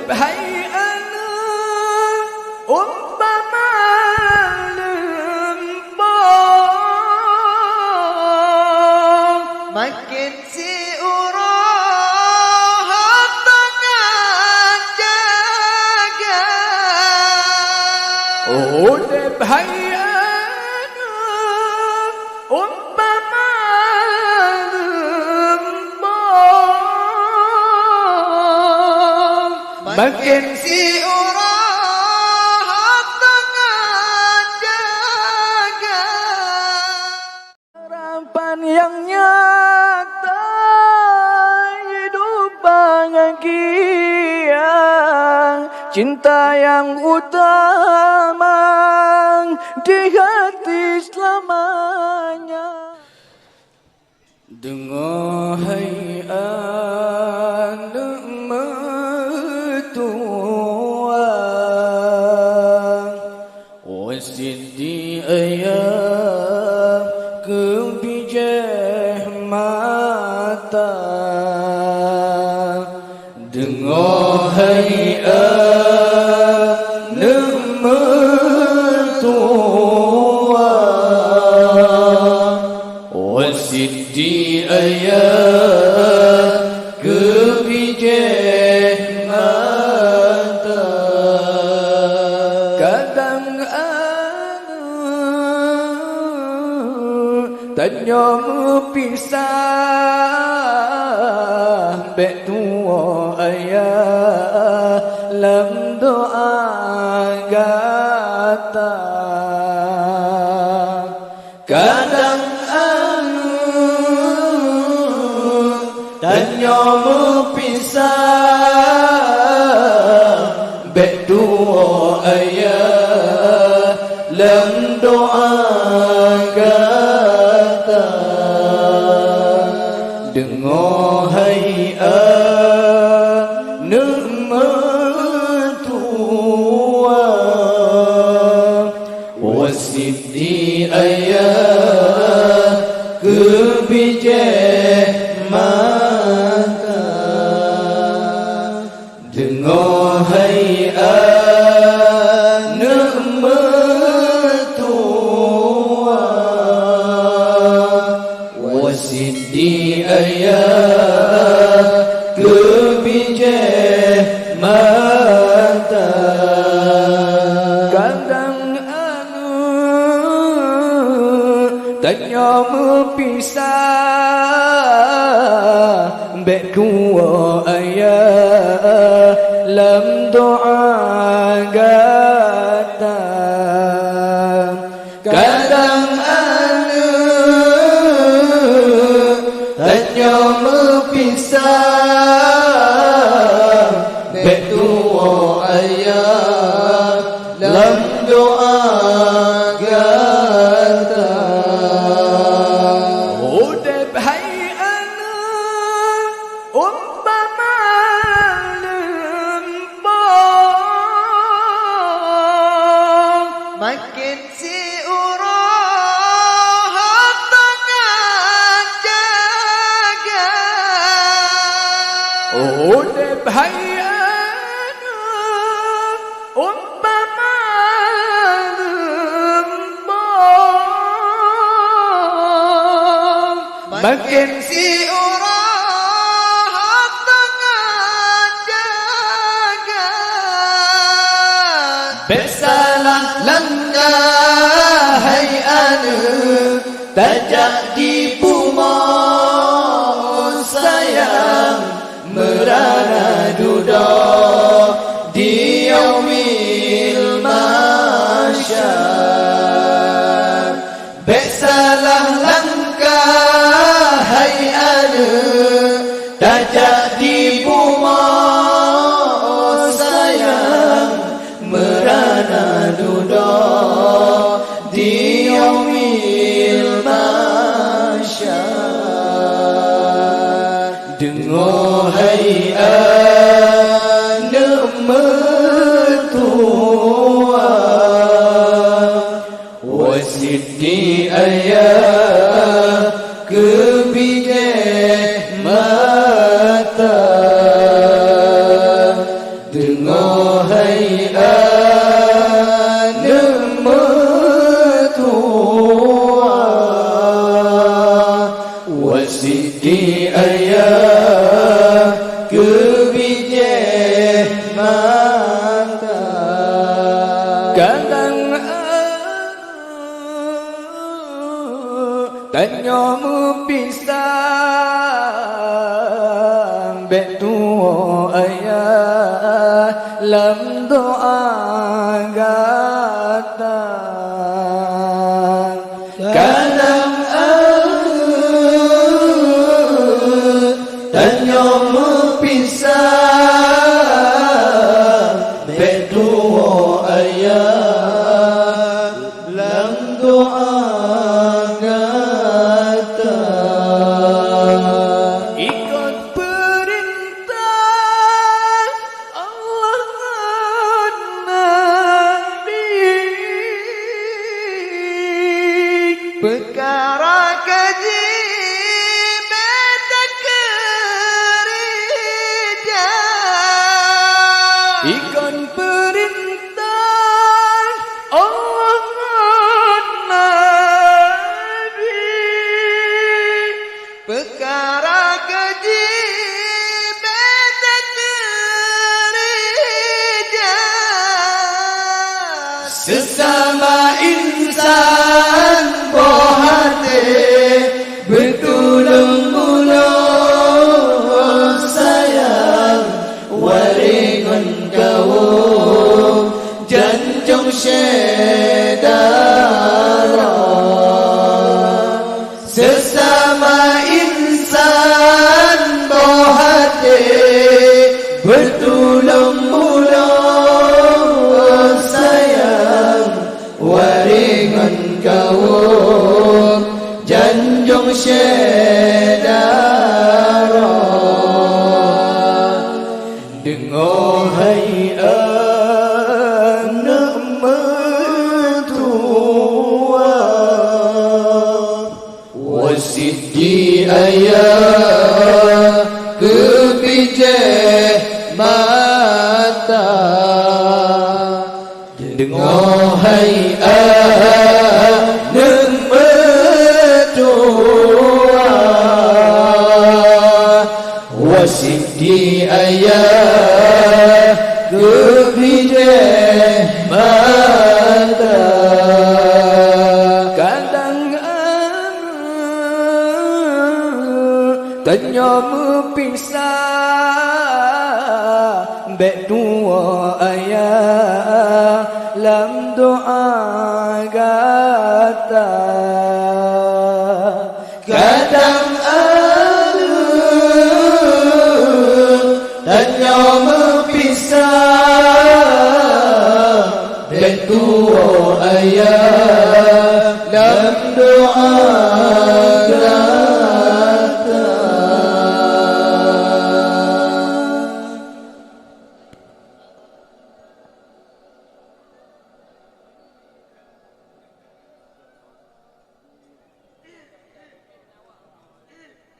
hai ana umpama lempong makin si urah tangan jaga udep hai ana umpama lempong makin si urah tangan jaga harapan yang nyata hidup bahagia cinta yang utama di hati selamanya. Dengar hai anak mertua wasidi ayah kebijak mata. Dengar hai anak mertua wasidi ayah kebijak mata. Kadang tanya pisah bek tua ayah lam doa gata. Kadang tanya pisah bek tua ayah lam doa gata. Dengar hai anak mertua wasidi ayah kebijak mata. Dengar hai anak mertua wasidi ayah kebijak mata. Kadang tanya pisah bek tua ayah lam doa gata. Kadang tanya pisah bek tua ayah lam doa gata. Udep hai ana umpama lempong makin si urah tangan jaga udep hai ana umpama lempong makin si urah tangan jaga bersalah langkah hai ana tajak di bumah sayang merana duda di yaumil mahsyar. Bersalah langkah hai ana tajak di bumah sayang merana duda di yaumil mahsyar. Dengar hai anak mertua wasidi ayah kebijak mata. Dengar hai anak mertua, wasiti ayah kebijak mata. Kadang tanya pisang bek tua ayah lam doa gata. Kadang tanya pisang bek tua ayah lam doa gata. Ikut perintah Allah dan Nabi, perkara kaji beta kerja. Ikut perintah Allah dan Nabi, perkara kaji beta kerja. Sesama insan bohate bertulung-tulung sayang waringan kau janjung syedara. Sesama insan bohate bertulung-tulung sayang waringan kau janjung syedara. Dengar hai anak mertua, wasiti ayah kebijak mata. Dengar hai anak mertua, wasiti ayah kebijak mata. Kadang tanya pisah bek tua ayah lam doa gata. Kadang tanya pisah bek tua ayah